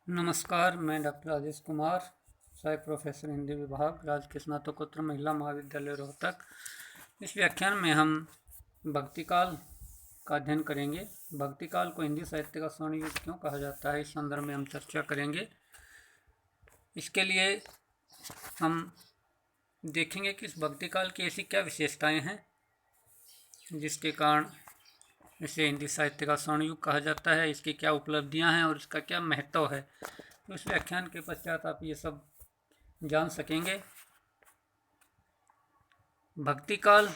नमस्कार, मैं डॉक्टर राजेश कुमार, सहायक प्रोफेसर हिंदी विभाग, राजकीय स्नातकोत्तर महिला महाविद्यालय रोहतक। इस व्याख्यान में हम भक्तिकाल का अध्ययन करेंगे। भक्तिकाल को हिंदी साहित्य का स्वर्ण युग क्यों कहा जाता है, इस संदर्भ में हम चर्चा करेंगे। इसके लिए हम देखेंगे कि इस भक्तिकाल की ऐसी क्या विशेषताएं हैं जिसके कारण इसे हिंदी साहित्य का स्वर्ण युग कहा जाता है, इसकी क्या उपलब्धियां हैं और इसका क्या महत्व है। तो इस व्याख्यान के पश्चात आप ये सब जान सकेंगे। भक्तिकाल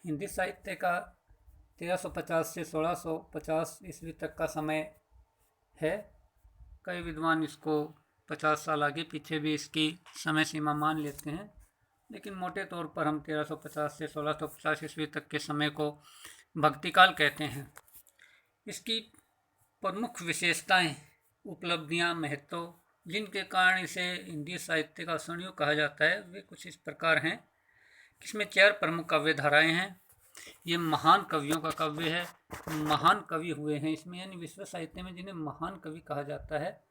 हिंदी साहित्य का 1350 से 1650 ईस्वी तक का समय है। कई विद्वान इसको 50 साल आगे पीछे भी इसकी समय सीमा मान लेते हैं, लेकिन मोटे तौर पर हम 1350 से 1650 ईस्वी तक के समय को भक्तिकाल कहते हैं। इसकी प्रमुख विशेषताएं, उपलब्धियां, महत्व, जिनके कारण इसे हिंदी साहित्य का स्वर्ण युग कहा जाता है, वे कुछ इस प्रकार हैं। इसमें 4 प्रमुख काव्य धाराएं हैं। ये महान कवियों का काव्य है, महान कवि हुए हैं इसमें, यानी विश्व साहित्य में जिन्हें महान कवि कहा जाता है,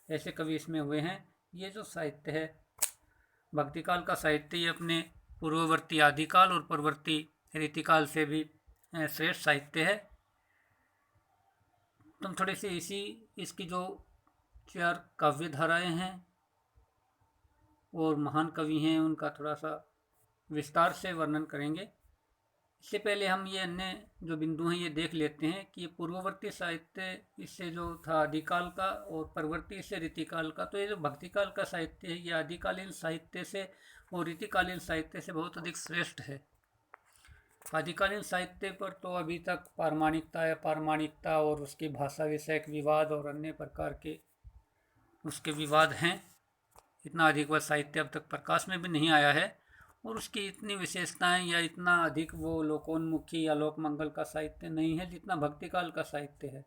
ऐसे कवि इसमें हुए हैं। ये जो साहित्य है, भक्तिकाल का साहित्य, ये अपने पूर्ववर्ती आदिकाल और परवर्ती रीतिकाल से भी श्रेष्ठ साहित्य है। तुम थोड़ी सी इसकी जो 4 काव्य धाराएं हैं और महान कवि हैं, उनका थोड़ा सा विस्तार से वर्णन करेंगे। इससे पहले हम ये अन्य जो बिंदु हैं ये देख लेते हैं कि ये पूर्ववर्ती साहित्य इससे जो था आदिकाल का और परवर्ती इससे रीतिकाल का। तो ये जो भक्तिकाल का साहित्य है, ये आदिकालीन साहित्य से और रीतिकालीन साहित्य से बहुत अधिक श्रेष्ठ है। आदिकालीन साहित्य पर तो अभी तक पारमाणिकता और उसकी भाषा विषयक विवाद और अन्य प्रकार के उसके विवाद हैं। इतना अधिक वह साहित्य अब तक प्रकाश में भी नहीं आया है और उसकी इतनी विशेषताएं या इतना अधिक वो लोकोन्मुखी या लोकमंगल का साहित्य नहीं है जितना भक्तिकाल का साहित्य है।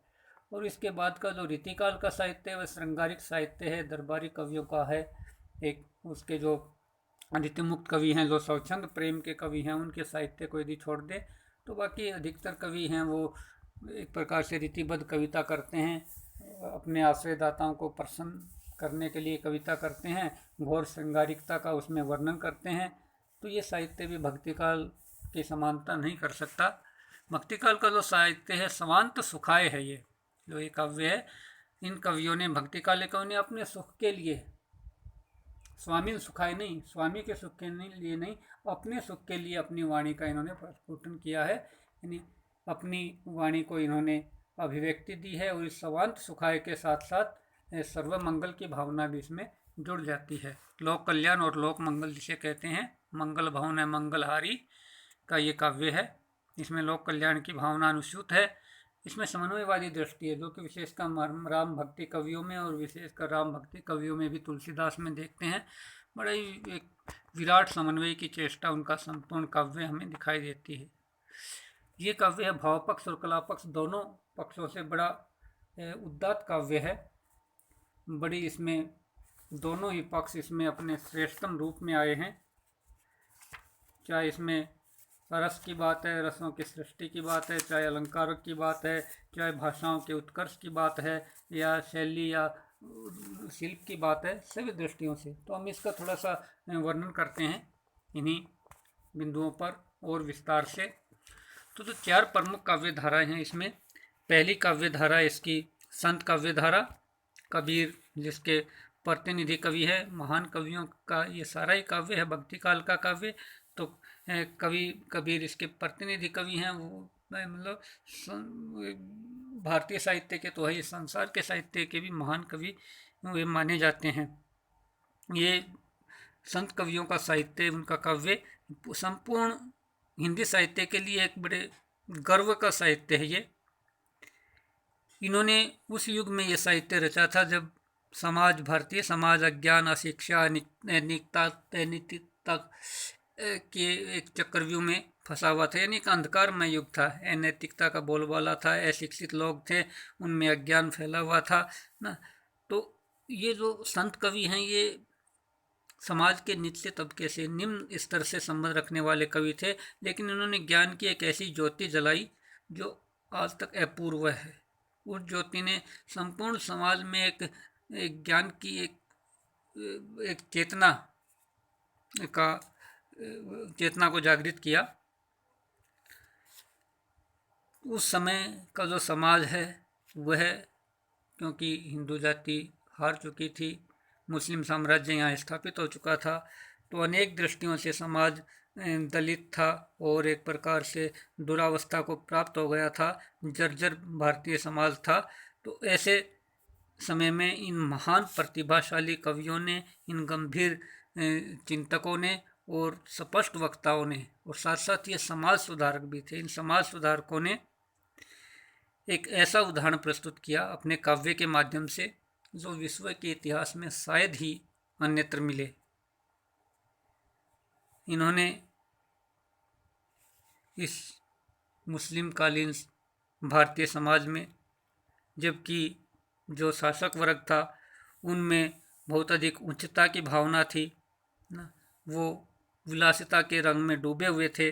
और इसके बाद का जो रीतिकाल का साहित्य है वह श्रृंगारिक साहित्य है, दरबारी कवियों का है। एक उसके जो रीतिमुक्त कवि हैं, जो स्वच्छंद प्रेम के कवि हैं, उनके साहित्य को यदि छोड़ दे तो बाकी अधिकतर कवि हैं वो एक प्रकार से रीतिबद्ध कविता करते हैं, अपने आश्रयदाताओं को प्रसन्न करने के लिए कविता करते हैं, घोर श्रृंगारिकता का उसमें वर्णन करते हैं। तो ये साहित्य भी भक्तिकाल की समानता नहीं कर सकता। भक्तिकाल का जो साहित्य है स्वांत सुखाय है। ये जो ये काव्य है, इन कवियों ने, भक्तिकाल कवियों ने अपने सुख के लिए, स्वामी सुखाय नहीं, स्वामी के सुख के लिए नहीं, अपने सुख के लिए अपनी वाणी का इन्होंने प्रस्फुटन किया है, यानी अपनी वाणी को इन्होंने अभिव्यक्ति दी है। और इस स्वांत सुखाय के साथ साथ सर्वमंगल की भावना भी इसमें जुड़ जाती है। लोक कल्याण और लोक मंगल जिसे कहते हैं, मंगल भवन है मंगलहारी का ये काव्य है। इसमें लोक कल्याण की भावना अनुस्यूत है। इसमें समन्वयवादी दृष्टि है, जो कि विशेषकर राम भक्ति कवियों में और विशेषकर राम भक्ति कवियों में भी तुलसीदास में देखते हैं। बड़ा ही एक विराट समन्वय की चेष्टा उनका संपूर्ण काव्य हमें दिखाई देती है। ये काव्य है भाव पक्ष और कला पक्ष दोनों पक्षों से बड़ा उदात्त काव्य है। बड़ी इसमें दोनों ही पक्ष इसमें अपने श्रेष्ठतम रूप में आए हैं। चाहे इसमें रस की बात है, रसों की सृष्टि की बात है, चाहे अलंकार की बात है, चाहे भाषाओं के उत्कर्ष की बात है, या शैली या शिल्प की बात है, सभी दृष्टियों से। तो हम इसका थोड़ा सा वर्णन करते हैं इन्हीं बिंदुओं पर और विस्तार से। तो जो 4 प्रमुख काव्य धाराएं हैं इसमें, पहली काव्य धारा इसकी संत काव्य धारा, कबीर जिसके प्रतिनिधि कवि है, महान कवियों का ये सारा ही काव्य है भक्तिकाल का काव्य। तो कबीर इसके प्रतिनिधि कवि हैं। वो मतलब भारतीय साहित्य के तो है, संसार के साहित्य के भी महान कवि वे माने जाते हैं। ये संत कवियों का साहित्य, उनका काव्य संपूर्ण हिंदी साहित्य के लिए एक बड़े गर्व का साहित्य है। ये इन्होंने उस युग में ये साहित्य रचा था जब भारतीय समाज अज्ञान, अशिक्षा, अनैतिकता के एक चक्रव्यूह में फंसा हुआ था, यानी एक अंधकारमय युग था। अनैतिकता का बोलबाला था, अशिक्षित लोग थे, उनमें अज्ञान फैला हुआ था ना। तो ये जो संत कवि हैं ये समाज के निचले तबके से, निम्न स्तर से संबंध रखने वाले कवि थे, लेकिन इन्होंने ज्ञान की एक ऐसी ज्योति जलाई जो आज तक अपूर्व है। उस ज्योति ने संपूर्ण समाज में एक एक ज्ञान की एक चेतना को जागृत किया। उस समय का जो समाज है वह, क्योंकि हिंदू जाति हार चुकी थी, मुस्लिम साम्राज्य यहाँ स्थापित हो चुका था, तो अनेक दृष्टियों से समाज दलित था और एक प्रकार से दुरावस्था को प्राप्त हो गया था, जर्जर भारतीय समाज था। तो ऐसे समय में इन महान प्रतिभाशाली कवियों ने, इन गंभीर चिंतकों ने और स्पष्ट वक्ताओं ने, और साथ साथ ये समाज सुधारक भी थे, इन समाज सुधारकों ने एक ऐसा उदाहरण प्रस्तुत किया अपने काव्य के माध्यम से जो विश्व के इतिहास में शायद ही अन्यत्र मिले। इन्होंने इस मुस्लिम कालीन भारतीय समाज में, जबकि जो शासक वर्ग था उनमें बहुत अधिक उच्चता की भावना थी ना, वो विलासिता के रंग में डूबे हुए थे।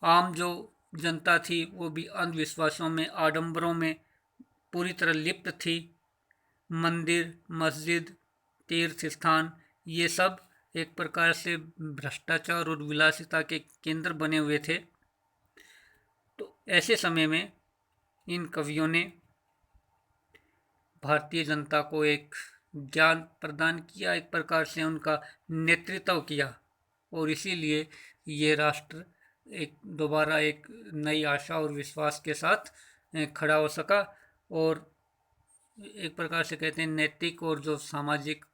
आम जो जनता थी वो भी अंधविश्वासों में, आडंबरों में पूरी तरह लिप्त थी। मंदिर, मस्जिद, तीर्थ स्थान, ये सब एक प्रकार से भ्रष्टाचार और विलासिता के केंद्र बने हुए थे। तो ऐसे समय में इन कवियों ने भारतीय जनता को एक ज्ञान प्रदान किया, एक प्रकार से उनका नेतृत्व किया, और इसीलिए ये राष्ट्र दोबारा एक नई आशा और विश्वास के साथ खड़ा हो सका, और एक प्रकार से कहते हैं नैतिक और जो सामाजिक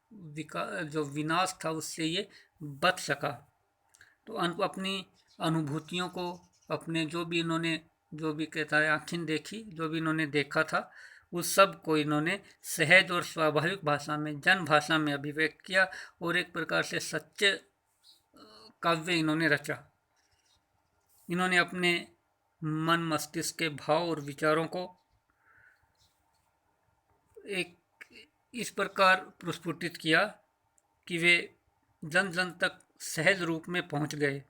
जो विनाश था उससे ये बच सका। तो अपनी अनुभूतियों को, अपने जो भी कहता है आँखिन देखी, जो भी इन्होंने देखा था उस सब को इन्होंने सहज और स्वाभाविक भाषा में, जन भाषा में अभिव्यक्त किया, और एक प्रकार से सच्चे काव्य इन्होंने रचा। इन्होंने अपने मन मस्तिष्क के भाव और विचारों को एक इस प्रकार प्रस्फुटित किया कि वे जन जन तक सहज रूप में पहुंच गए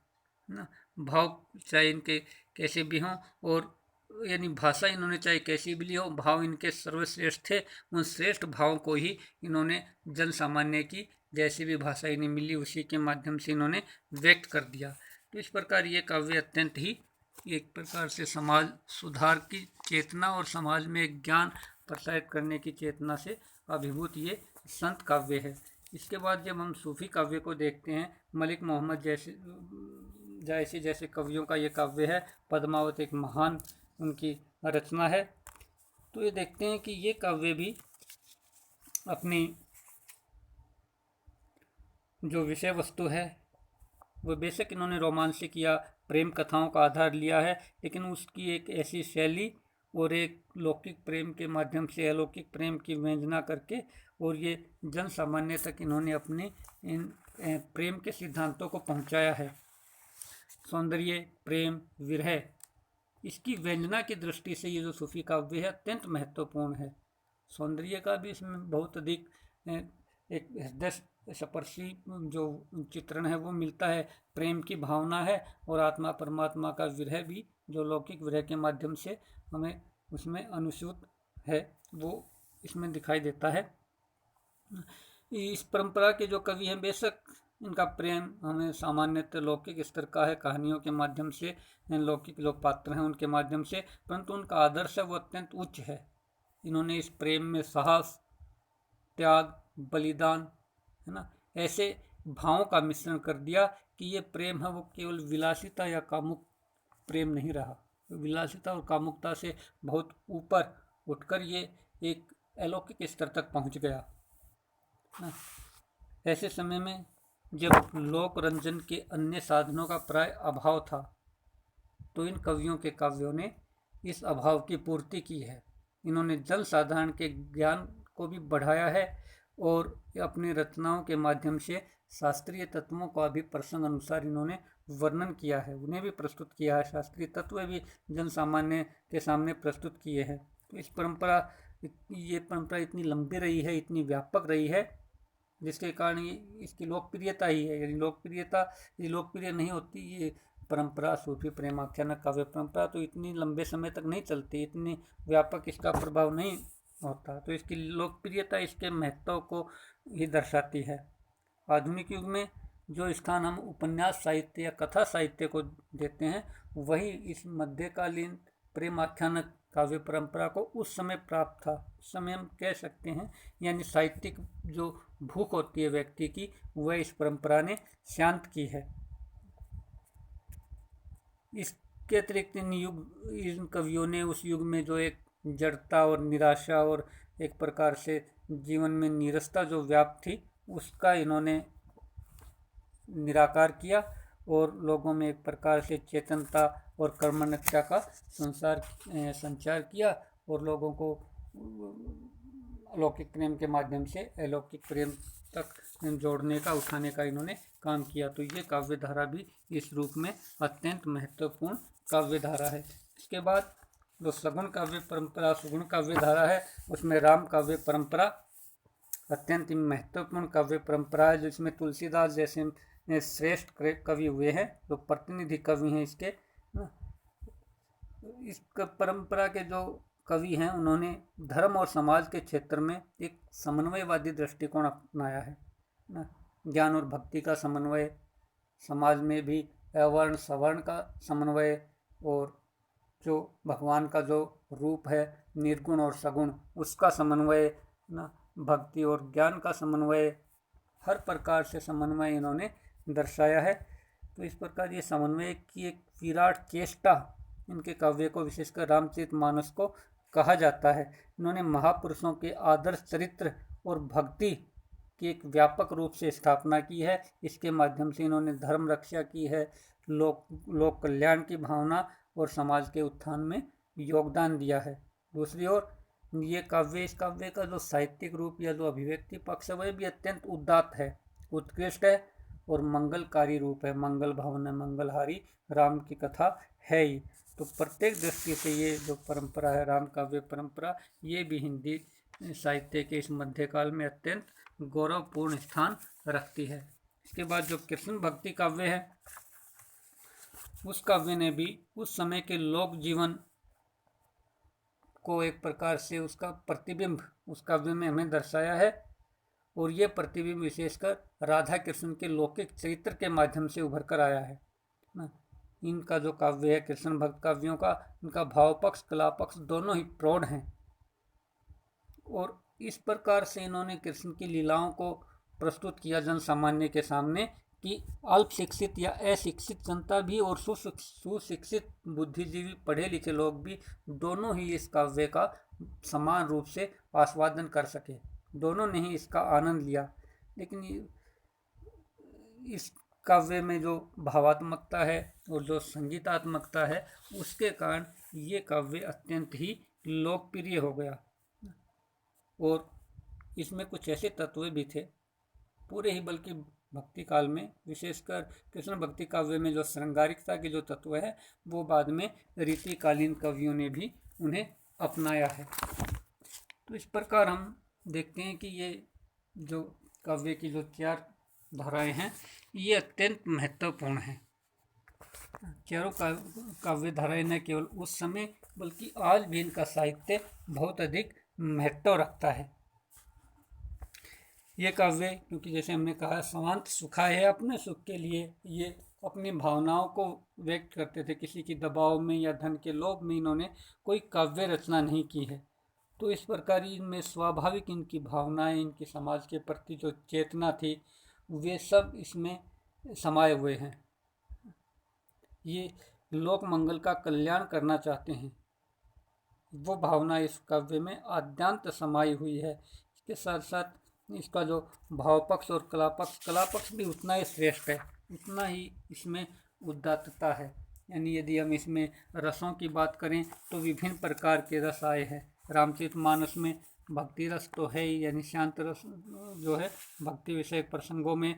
ना। भाव चाहे इनके कैसे भी हों, और यानी भाषा इन्होंने चाहे कैसी भी ली हो, भाव इनके सर्वश्रेष्ठ थे। उन श्रेष्ठ भावों को ही इन्होंने जन सामान्य की जैसी भी भाषा इन्हें मिली उसी के माध्यम से इन्होंने व्यक्त कर दिया। तो इस प्रकार ये काव्य अत्यंत ही एक प्रकार से समाज सुधार की चेतना और समाज में ज्ञान प्रसारित करने की चेतना से अभिभूत ये संत काव्य है। इसके बाद जब हम सूफी काव्य को देखते हैं, मलिक मोहम्मद जैसे कवियों का ये काव्य है, पद्मावत एक महान उनकी रचना है। तो ये देखते हैं कि ये काव्य भी अपनी जो विषय वस्तु है वो बेशक इन्होंने रोमांसिक या प्रेम कथाओं का आधार लिया है, लेकिन उसकी एक ऐसी शैली और एक लौकिक प्रेम के माध्यम से अलौकिक प्रेम की व्यंजना करके, और ये जन सामान्य तक इन्होंने अपने इन प्रेम के सिद्धांतों को पहुंचाया है। सौंदर्य, प्रेम, विरह, इसकी व्यंजना की दृष्टि से ये जो सूफी काव्य है अत्यंत महत्वपूर्ण है। सौंदर्य का भी इसमें बहुत अधिक एक हृदय स्पर्शी जो चित्रण है वो मिलता है। प्रेम की भावना है, और आत्मा परमात्मा का विरह भी जो लौकिक विरह के माध्यम से हमें उसमें अनुसूत है वो इसमें दिखाई देता है। इस परंपरा के जो कवि हैं बेशक इनका प्रेम हमें सामान्यतः लौकिक स्तर का है, कहानियों के माध्यम से लौकिक लोक पात्र हैं उनके माध्यम से, परंतु उनका आदर्श है वो अत्यंत उच्च है। इन्होंने इस प्रेम में साहस, त्याग, बलिदान, है ना, ऐसे भावों का मिश्रण कर दिया कि ये प्रेम है वो केवल विलासिता या कामुक प्रेम नहीं रहा। विलासिता और कामुकता से बहुत ऊपर उठकर ये एक अलौकिक स्तर तक पहुंच गया। ऐसे समय में जब लोक रंजन के अन्य साधनों का प्राय अभाव था, तो इन कवियों के काव्यों ने इस अभाव की पूर्ति की है। इन्होंने जन साधारण के ज्ञान को भी बढ़ाया है, और अपनी रचनाओं के माध्यम से शास्त्रीय तत्वों का भी प्रसंग अनुसार इन्होंने वर्णन किया है, उन्हें भी प्रस्तुत किया है। शास्त्रीय तत्व भी जन सामान्य के सामने प्रस्तुत किए हैं। तो ये परंपरा इतनी लंबी रही है, इतनी व्यापक रही है, जिसके कारण इसकी लोकप्रियता ही है। यदि ये लोकप्रिय नहीं होती ये परंपरा, सूफी प्रेमाख्यान काव्य परंपरा, तो इतनी लंबे समय तक नहीं चलती, इतनी व्यापक इसका प्रभाव नहीं होता। तो इसकी लोकप्रियता इसके महत्व को ही दर्शाती है। आधुनिक युग में जो स्थान हम उपन्यास साहित्य या कथा साहित्य को देते हैं, वही इस मध्यकालीन प्रेम आख्यान काव्य परंपरा को उस समय प्राप्त था। उस समय हम कह सकते हैं, यानी साहित्यिक जो भूख होती है व्यक्ति की, वह इस परंपरा ने शांत की है। इसके अतिरिक्त इन कवियों ने उस युग में जो एक जड़ता और निराशा और एक प्रकार से जीवन में नीरसता जो व्याप्त थी, उसका इन्होंने निराकार किया और लोगों में एक प्रकार से चेतनता और कर्मण्यता का संचार किया और लोगों को अलौकिक प्रेम के माध्यम से अलौकिक प्रेम तक जोड़ने का, उठाने का इन्होंने काम किया। तो ये काव्य धारा भी इस रूप में अत्यंत महत्वपूर्ण काव्य धारा है। इसके बाद जो सगुण काव्य परंपरा, सुगुण काव्य धारा है, उसमें राम काव्य परंपरा अत्यंत महत्वपूर्ण काव्य परंपरा है, जिसमें तुलसीदास जैसे श्रेष्ठ कवि हुए हैं, जो प्रतिनिधि कवि हैं इसके। इस परंपरा के जो कवि हैं, उन्होंने धर्म और समाज के क्षेत्र में एक समन्वयवादी दृष्टिकोण अपनाया है ना। ज्ञान और भक्ति का समन्वय, समाज में भी अवर्ण सवर्ण का समन्वय, और जो भगवान का जो रूप है निर्गुण और सगुण, उसका समन्वय ना, भक्ति और ज्ञान का समन्वय, हर प्रकार से समन्वय इन्होंने दर्शाया है। तो इस प्रकार ये समन्वय की एक विराट चेष्टा इनके काव्य को, विशेषकर रामचरितमानस को कहा जाता है। इन्होंने महापुरुषों के आदर्श चरित्र और भक्ति की एक व्यापक रूप से स्थापना की है। इसके माध्यम से इन्होंने धर्म रक्षा की है, लोक कल्याण की भावना और समाज के उत्थान में योगदान दिया है। दूसरी ओर ये काव्य, इस काव्य का जो साहित्यिक रूप या जो अभिव्यक्ति पक्ष है, वह भी अत्यंत उदात्त है, उत्कृष्ट है और मंगलकारी रूप है। मंगल भवन है, मंगलहारी राम की कथा है ही। तो प्रत्येक दृष्टि से ये जो परंपरा है, राम काव्य परंपरा, ये भी हिंदी साहित्य के इस मध्यकाल में अत्यंत गौरवपूर्ण स्थान रखती है। इसके बाद जो कृष्ण भक्ति काव्य है, उस काव्य ने भी उस समय के लोक जीवन को एक प्रकार से उसका प्रतिबिंब उस काव्य में हमें दर्शाया है, और ये प्रतिबिंब विशेषकर राधा कृष्ण के लौकिक चरित्र के माध्यम से उभर कर आया है ना। इनका जो काव्य है कृष्ण भक्त काव्यों का, इनका भाव पक्ष कला पक्ष दोनों ही प्रौढ़ हैं, और इस प्रकार से इन्होंने कृष्ण की लीलाओं को प्रस्तुत किया जन सामान्य के सामने कि अल्प शिक्षित या अशिक्षित जनता भी और सुशिक्षित बुद्धिजीवी पढ़े लिखे लोग भी दोनों ही इस काव्य का समान रूप से आस्वादन कर सके। दोनों ने ही इसका आनंद लिया। लेकिन इस काव्य में जो भावात्मकता है और जो संगीतात्मकता है, उसके कारण ये काव्य अत्यंत ही लोकप्रिय हो गया। और इसमें कुछ ऐसे तत्व भी थे पूरे ही, बल्कि भक्ति काल में, विशेषकर कृष्ण भक्ति काव्य में जो श्रृंगारिकता के जो तत्व है, वो बाद में रीतिकालीन कवियों ने भी उन्हें अपनाया है। तो इस प्रकार हम देखते हैं कि ये जो काव्य की जो चार धाराएं हैं, ये अत्यंत महत्वपूर्ण हैं। चारों काव्य धाराएं न केवल उस समय बल्कि आज भी इनका साहित्य बहुत अधिक महत्व रखता है। ये काव्य, क्योंकि जैसे हमने कहा स्वांत सुखाय है, अपने सुख के लिए ये अपनी भावनाओं को व्यक्त करते थे। किसी की दबाव में या धन के लोभ में इन्होंने कोई काव्य रचना नहीं की है। तो इस प्रकार इनमें स्वाभाविक इनकी भावनाएं, इनकी समाज के प्रति जो चेतना थी, वे सब इसमें समाये हुए हैं। ये लोक मंगल का कल्याण करना चाहते हैं, वो भावना इस काव्य में आद्यांत समाई हुई है। इसके साथ साथ इसका जो भाव पक्ष और कला पक्ष भी उतना ही श्रेष्ठ है, उतना ही इसमें उदात्तता है। यानी यदि हम इसमें रसों की बात करें तो विभिन्न प्रकार के रस आए हैं। रामचरितमानस में भक्ति रस तो है ही, यानी शांत रस जो है भक्ति विषय प्रसंगों में।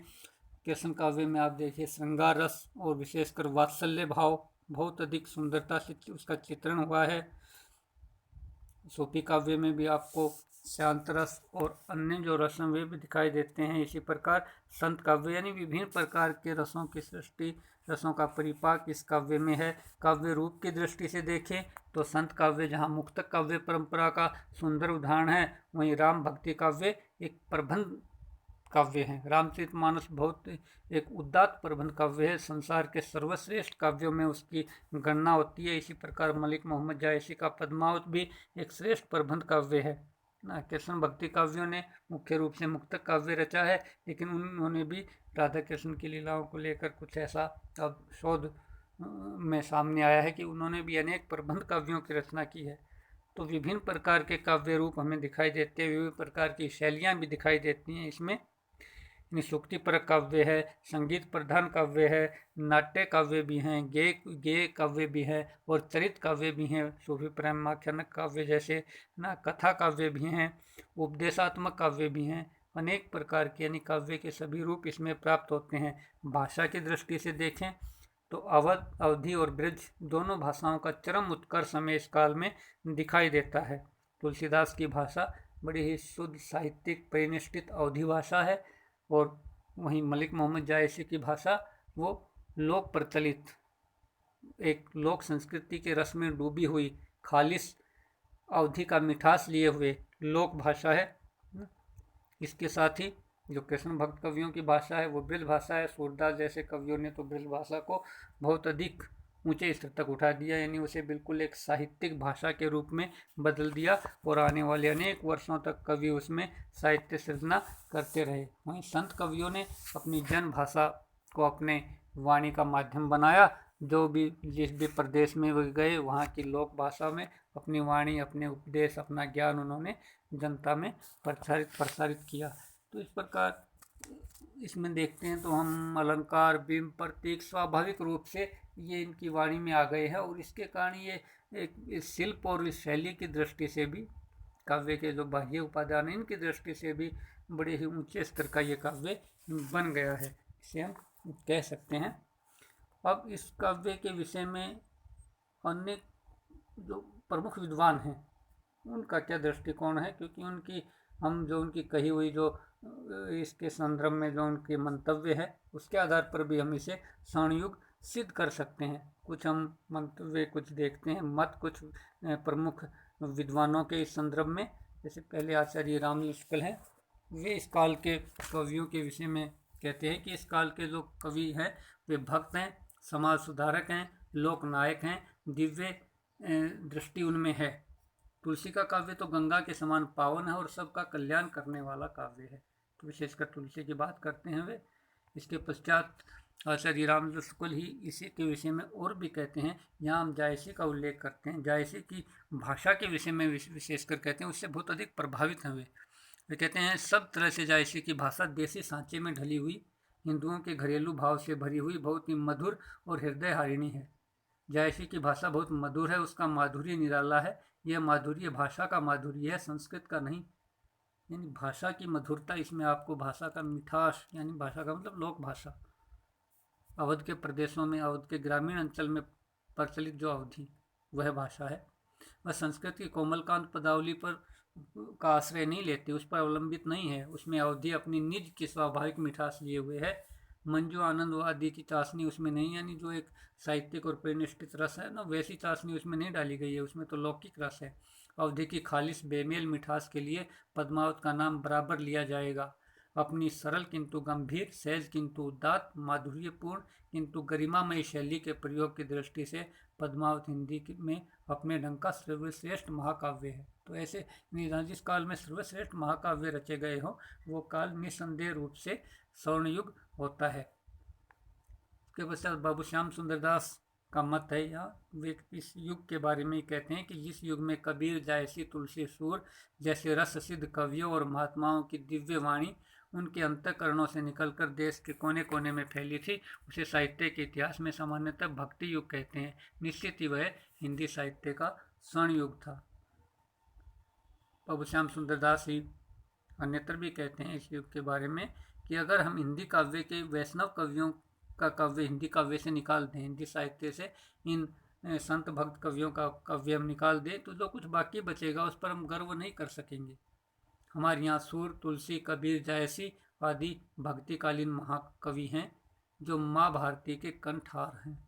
कृष्ण काव्य में आप देखिए श्रृंगार रस और विशेषकर वात्सल्य भाव बहुत अधिक सुंदरता से उसका चित्रण हुआ है। सूफी काव्य में भी आपको शांत रस और अन्य जो रस हैं वे भी दिखाई देते हैं। इसी प्रकार संत काव्य यानी विभिन्न प्रकार के रसों की सृष्टि, रसों का परिपाक इस काव्य में है। काव्य रूप की दृष्टि से देखें तो संत काव्य जहाँ मुक्तक काव्य परंपरा का सुंदर उदाहरण है, वहीं राम भक्ति काव्य एक प्रबंध काव्य है। रामचरितमानस बहुत एक उदात्त प्रबंध काव्य है। संसार के सर्वश्रेष्ठ काव्यों में उसकी गणना होती है। इसी प्रकार मलिक मोहम्मद जायसी का पद्मावत भी एक श्रेष्ठ प्रबंध काव्य है ना। कृष्ण भक्ति काव्यों ने मुख्य रूप से मुक्तक काव्य रचा है, लेकिन उन्होंने भी राधा कृष्ण की लीलाओं को लेकर कुछ ऐसा अब शोध में सामने आया है कि उन्होंने भी अनेक प्रबंध काव्यों की रचना की है। तो विभिन्न प्रकार के काव्य रूप हमें दिखाई देते हैं, विभिन्न प्रकार की शैलियाँ भी दिखाई देती हैं इसमें। सूक्तिपरक काव्य है, संगीत प्रधान काव्य है, नाट्य काव्य भी हैं, गेय काव्य भी है और चरित काव्य भी हैं। सूफी प्रेमाख्यानक काव्य जैसे ना, कथा काव्य भी हैं, उपदेशात्मक काव्य भी हैं। अनेक प्रकार के यानी काव्य के सभी रूप इसमें प्राप्त होते हैं। भाषा की दृष्टि से देखें तो अवध, अवधी और ब्रज दोनों भाषाओं का चरम उत्कर्ष हमें इस काल में दिखाई देता है। तुलसीदास की भाषा बड़ी ही शुद्ध साहित्यिक परिनिष्ठित अवधी भाषा है और वहीं मलिक मोहम्मद जायसी की भाषा वो लोक प्रचलित एक लोक संस्कृति के रस में डूबी हुई खालिस अवधि का मिठास लिए हुए लोक भाषा है। इसके साथ ही जो कृष्ण भक्त कवियों की भाषा है वो ब्रज भाषा है। सूरदास जैसे कवियों ने तो ब्रज भाषा को बहुत अधिक ऊंचे स्तर तक उठा दिया, यानी उसे बिल्कुल एक साहित्यिक भाषा के रूप में बदल दिया और आने वाले अनेक वर्षों तक कवि उसमें साहित्य सृजना करते रहे। वहीं संत कवियों ने अपनी जन भाषा को अपने वाणी का माध्यम बनाया। जो भी जिस भी प्रदेश में वे गए वहाँ की लोक भाषा में अपनी वाणी, अपने उपदेश, अपना ज्ञान उन्होंने जनता में प्रसारित किया। तो इस प्रकार इसमें देखते हैं तो हम अलंकार, बिंब, प्रतीक स्वाभाविक रूप से ये इनकी वाणी में आ गए हैं और इसके कारण ये एक शिल्प और इस शैली की दृष्टि से भी काव्य के जो बाह्य उपादान है इनकी दृष्टि से भी बड़े ही ऊंचे स्तर का ये काव्य बन गया है, इसे हम कह सकते हैं। अब इस काव्य के विषय में अन्य जो प्रमुख विद्वान हैं उनका क्या दृष्टिकोण है, क्योंकि उनकी कही हुई जो इसके संदर्भ में जो उनके मंतव्य है उसके आधार पर भी हम इसे स्वर्णयुग सिद्ध कर सकते हैं। कुछ हम मंतव्य कुछ देखते हैं, मत कुछ प्रमुख विद्वानों के इस संदर्भ में। जैसे पहले आचार्य रामजी शुक्ल हैं, वे इस काल के कवियों के विषय में कहते हैं कि इस काल के जो कवि हैं वे भक्त हैं, समाज सुधारक हैं, लोकनायक हैं, दिव्य दृष्टि उनमें है। तुलसी का काव्य तो गंगा के समान पावन है और सबका कल्याण करने वाला काव्य है। तो विशेषकर तुलसी की बात करते हैं वे। इसके पश्चात आचार्य रामजी शुक्ल ही इसी के विषय में और भी कहते हैं। यहाँ हम जायसी का उल्लेख करते हैं, जायसी की भाषा के विषय में विशेषकर कहते हैं, उससे बहुत अधिक प्रभावित हैं वे कहते हैं सब तरह से जायसी की भाषा देसी सांचे में ढली हुई, हिंदुओं के घरेलू भाव से भरी हुई, बहुत ही मधुर और हृदय हारिणी है। जायसी की भाषा बहुत मधुर है, उसका माधुर्य निराला है। यह माधुर्य भाषा का माधुर्य है, संस्कृत का नहीं। यानी भाषा की मधुरता, इसमें आपको भाषा का मिठास, यानी भाषा का मतलब लोक भाषा। अवध के प्रदेशों में, अवध के ग्रामीण अंचल में प्रचलित जो अवधी वह भाषा है, वह संस्कृत की कोमलकांत पदावली पर का आश्रय नहीं लेती, उस पर अवलंबित नहीं है। उसमें अवधी अपनी निज की स्वाभाविक मिठास लिए हुए है। मंजू, आनंद आदि की चाशनी उसमें नहीं, यानी जो एक साहित्यिक और परिनिष्ठित रस है ना, वैसी चाशनी उसमें नहीं डाली गई है, उसमें तो लौकिक रस है। अवधी की खालिश बेमेल मिठास के लिए पद्मावत का नाम बराबर लिया जाएगा। अपनी सरल किंतु गंभीर, सहज किंतु उदात्त, माधुर्यपूर्ण किंतु गरिमामयी शैली के प्रयोग की दृष्टि से पद्मावत हिंदी में अपने ढंग का सर्वश्रेष्ठ महाकाव्य है। तो ऐसे जिस काल में सर्वश्रेष्ठ महाकाव्य रचे गए हो वो काल निस्संदेह रूप से स्वर्णयुग होता है। उसके पश्चात बाबू श्याम सुंदर दास का मत है, या वे इस युग के बारे में कहते हैं कि जिस युग में कबीर, जायसी, तुलसी, सूर जैसे रस सिद्ध कवियों और महात्माओं की दिव्य वाणी उनके अंतःकरणों से निकलकर देश के कोने कोने में फैली थी, उसे साहित्य के इतिहास में सामान्यतः भक्ति युग कहते हैं। निश्चित ही वह हिंदी साहित्य का स्वर्ण युग था। बाबू श्याम सुंदर दास ही अन्यत्र भी कहते हैं इस युग के बारे में कि अगर हम हिंदी काव्य के वैष्णव कवियों का काव्य हिंदी काव्य से निकाल दें, हिंदी साहित्य से इन संत भक्त कवियों का काव्य हम निकाल दें, तो जो कुछ बाकी बचेगा उस पर हम गर्व नहीं कर सकेंगे। हमारे यहाँ सूर, तुलसी, कबीर, जयसी आदि भक्तिकालीन महाकवि हैं जो माँ भारती के कंठहार हैं।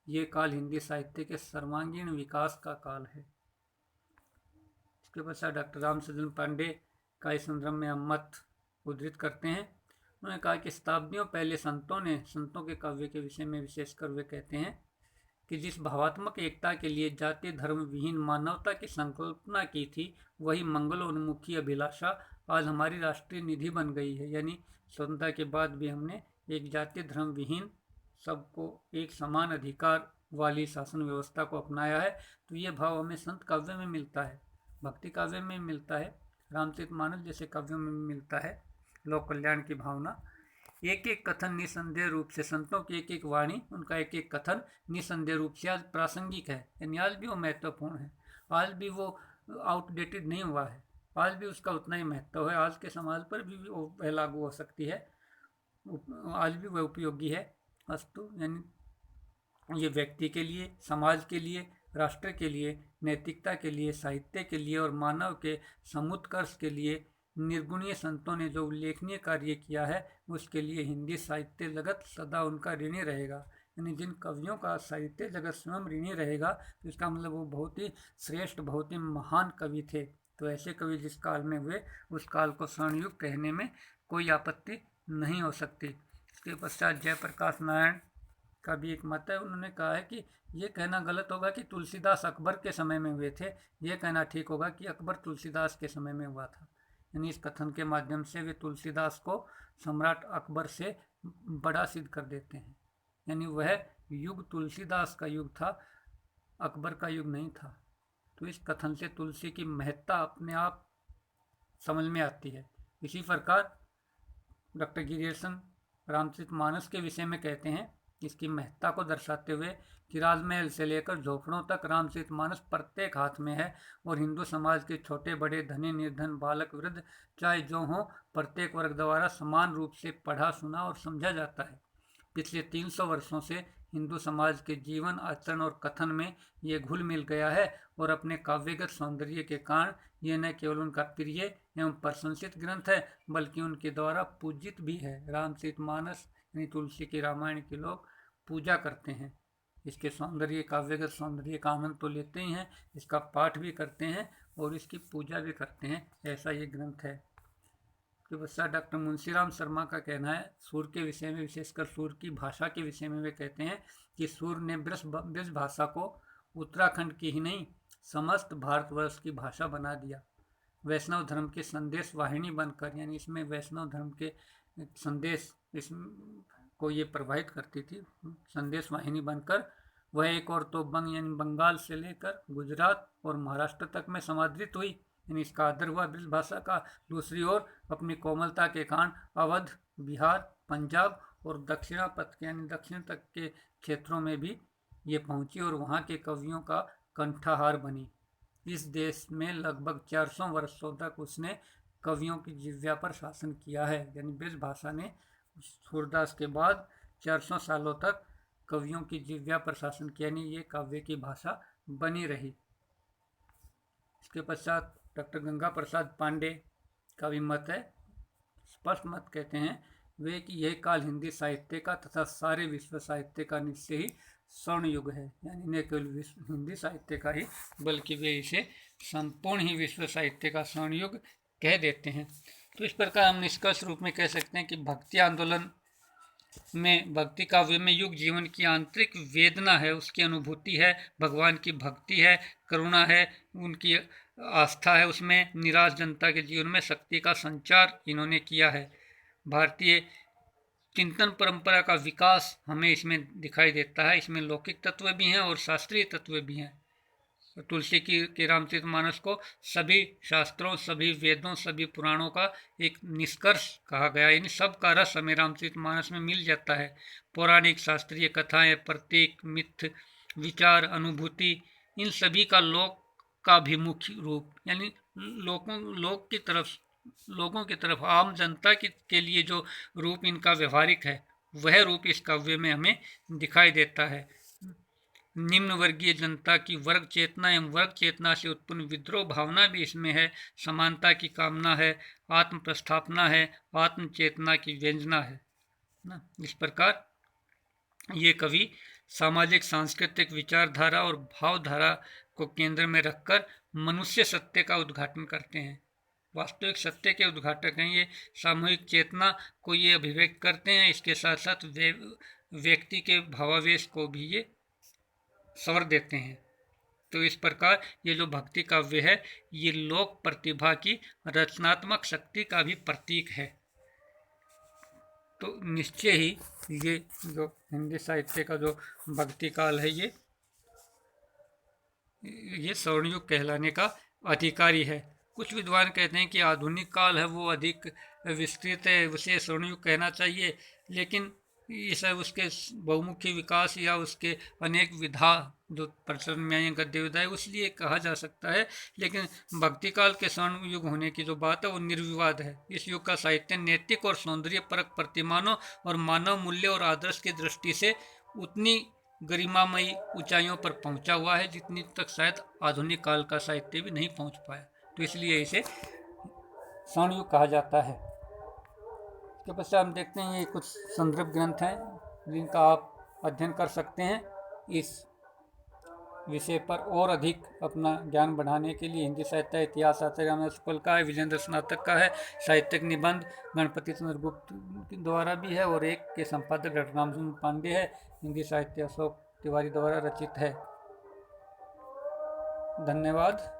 ये काल हिंदी साहित्य के सर्वांगीण विकास का काल है। इसके पश्चात डॉक्टर राम सजन पांडे का इस संदर्भ में हम मत उद्धृत करते हैं। उन्होंने कहा कि शताब्दियों पहले संतों के काव्य के विषय में विशेषकर वे कहते हैं कि जिस भावात्मक एकता के लिए जाति धर्म विहीन मानवता की संकल्पना की थी, वही मंगलोन्मुखी अभिलाषा आज हमारी राष्ट्रीय निधि बन गई है। यानी स्वतंत्रता के बाद भी हमने एक जाति धर्म विहीन, सबको एक समान अधिकार वाली शासन व्यवस्था को अपनाया है। तो ये भाव हमें संत काव्य में मिलता है, भक्ति काव्य में मिलता है, रामचरितमानस जैसे काव्यों में मिलता है। लोक कल्याण की भावना, एक एक कथन निसंदेह रूप से, संतों की एक एक वाणी, उनका एक एक कथन निसंदेह रूप से आज प्रासंगिक है, यानी आज भी वो महत्वपूर्ण है, आज भी वो आउटडेटेड नहीं हुआ है, आज भी उसका उतना ही महत्व है, आज के समाज पर भी वह लागू हो सकती है, आज भी वह उपयोगी है। अस्तु, यानी ये व्यक्ति के लिए, समाज के लिए, राष्ट्र के लिए, नैतिकता के लिए, साहित्य के लिए और मानव के समुत्कर्ष के लिए निर्गुणीय संतों ने जो उल्लेखनीय कार्य किया है, उसके लिए हिंदी साहित्य जगत सदा उनका ऋणी रहेगा। यानी जिन कवियों का साहित्य जगत स्वयं ऋणी रहेगा, तो इसका मतलब वो बहुत ही श्रेष्ठ, बहुत ही महान कवि थे। तो ऐसे कवि जिस काल में हुए, उस काल को स्वर्णयुग कहने में कोई आपत्ति नहीं हो सकती। इसके पश्चात जयप्रकाश नारायण का भी एक मत है। उन्होंने कहा है कि ये कहना गलत होगा कि तुलसीदास अकबर के समय में हुए थे, ये कहना ठीक होगा कि अकबर तुलसीदास के समय में हुआ था। यानी इस कथन के माध्यम से वे तुलसीदास को सम्राट अकबर से बड़ा सिद्ध कर देते हैं। यानी वह युग तुलसीदास का युग था, अकबर का युग नहीं था। तो इस कथन से तुलसी की महत्ता अपने आप समझ में आती है। इसी प्रकार डॉक्टर गिरियर्सन रामचरितमानस के विषय में कहते हैं, इसकी महत्ता को दर्शाते हुए कि राजमहल से लेकर झोपड़ों तक रामचरितमानस प्रत्येक हाथ में है और हिंदू समाज के छोटे बड़े, धनी निर्धन, बालक वृद्ध, चाहे जो हों, प्रत्येक वर्ग द्वारा समान रूप से पढ़ा, सुना और समझा जाता है। पिछले 300 वर्षों से हिंदू समाज के जीवन, आचरण और कथन में ये घुल मिल गया है और अपने काव्यगत सौंदर्य के कारण यह न केवल उनका प्रिय एवं प्रशंसित ग्रंथ है, बल्कि उनके द्वारा पूजित भी है। रामचरितमानस यानी तुलसी की रामायण के लोग पूजा करते हैं। इसके सौंदर्य, काव्यगत सौंदर्य का आनंद तो लेते ही हैं, इसका पाठ भी करते हैं और इसकी पूजा भी करते हैं, ऐसा ये ग्रंथ है। के पश्चात डॉक्टर मुंशीराम शर्मा का कहना है, सूर के विषय में, विशेषकर सूर की भाषा के विषय में वे कहते हैं कि सूर ने ब्रज भाषा को उत्तराखंड की ही नहीं, समस्त भारतवर्ष की भाषा बना दिया। वैष्णव धर्म के संदेश वाहिनी बनकर, यानी इसमें वैष्णव धर्म के संदेश को ये प्रभावित करती थी, संदेश वाहिनी बनकर वह एक और तो यानी बंगाल से लेकर गुजरात और महाराष्ट्र तक में समादृत हुई। यानी इसका आदर हुआ ब्रज भाषा का। दूसरी ओर अपनी कोमलता के कारण अवध, बिहार, पंजाब और दक्षिणापथ यानी दक्षिण तक के क्षेत्रों में भी ये पहुंची और वहाँ के कवियों का कंठहार बनी। इस देश में लगभग 400 वर्षों तक उसने कवियों की जिह्वा पर शासन किया है। यानी ब्रज भाषा ने सूरदास के बाद 400 सालों तक कवियों की जिह्वा पर शासन किया, यानी ये काव्य की भाषा बनी रही। इसके पश्चात डॉक्टर गंगा प्रसाद पांडे का भी मत है, स्पष्ट मत कहते हैं वे कि यह काल हिंदी साहित्य का तथा सारे विश्व साहित्य का निश्चय ही स्वर्ण युग है। यानी न केवल हिंदी साहित्य का ही, बल्कि वे इसे संपूर्ण ही विश्व साहित्य का स्वर्ण युग कह देते हैं। तो इस प्रकार हम निष्कर्ष रूप में कह सकते हैं कि भक्ति आंदोलन में, भक्ति काव्य में युग जीवन की आंतरिक वेदना है, उसकी अनुभूति है, भगवान की भक्ति है, करुणा है, उनकी आस्था है, उसमें निराश जनता के जीवन में शक्ति का संचार इन्होंने किया है। भारतीय चिंतन परंपरा का विकास हमें इसमें दिखाई देता है। इसमें लौकिक तत्व भी हैं और शास्त्रीय तत्व भी हैं। तुलसी के रामचरितमानस को सभी शास्त्रों, सभी वेदों, सभी पुराणों का एक निष्कर्ष कहा गया, यानी सबका रस हमें रामचरितमानस में मिल जाता है। पौराणिक शास्त्रीय कथाएं, प्रतीक, मिथ, विचार, अनुभूति, इन सभी का लोक का अभिमुखी रूप, यानी लोगों की तरफ आम जनता के लिए जो रूप इनका व्यवहारिक है, वह रूप इस काव्य में हमें दिखाई देता है। निम्न वर्गीय जनता की वर्ग चेतना एवं वर्ग चेतना से उत्पन्न विद्रोह भावना भी इसमें है। समानता की कामना है, आत्म प्रस्थापना है, आत्म चेतना की व्यंजना है ना। इस प्रकार ये कवि सामाजिक सांस्कृतिक विचारधारा और भावधारा को केंद्र में रखकर मनुष्य सत्य का उद्घाटन करते हैं। वास्तविक सत्य के उद्घाटक हैं ये। सामूहिक चेतना को ये अभिव्यक्त करते हैं। इसके साथ साथ व्यक्ति के भावावेश को भी ये स्वर देते हैं। तो इस प्रकार ये जो भक्ति काव्य है ये लोक प्रतिभा की रचनात्मक शक्ति का भी प्रतीक है। तो निश्चय ही ये जो हिंदी साहित्य का जो भक्ति काल है ये स्वर्णयुग कहलाने का अधिकारी है। कुछ विद्वान कहते हैं कि आधुनिक काल है वो अधिक विस्तृत है, उसे स्वर्णयुग कहना चाहिए, लेकिन इस उसके बहुमुखी विकास या उसके अनेक विधा जो प्रचलन में आई गद्य विधा है उसलिए कहा जा सकता है। लेकिन भक्ति काल के स्वर्ण युग होने की जो बात है वो निर्विवाद है। इस युग का साहित्य नैतिक और सौंदर्य परक प्रतिमानों और मानव मूल्य और आदर्श की दृष्टि से उतनी गरिमामयी ऊंचाइयों पर पहुंचा हुआ है जितनी तक शायद आधुनिक काल का साहित्य भी नहीं पहुंच पाया। तो इसलिए इसे स्वर्ण युग कहा जाता है। इसके पश्चात हम देखते हैं ये कुछ संदर्भ ग्रंथ हैं जिनका आप अध्ययन कर सकते हैं इस विषय पर और अधिक अपना ज्ञान बढ़ाने के लिए। हिंदी साहित्य इतिहास आचार्य रामदास शुक्ल का है, विजेंद्र स्नातक का है, साहित्यिक निबंध गणपति चंद्र गुप्त द्वारा भी है और एक के संपादक डॉक्टर रामचंद्र पांडे है। हिंदी साहित्य अशोक तिवारी द्वारा रचित है। धन्यवाद।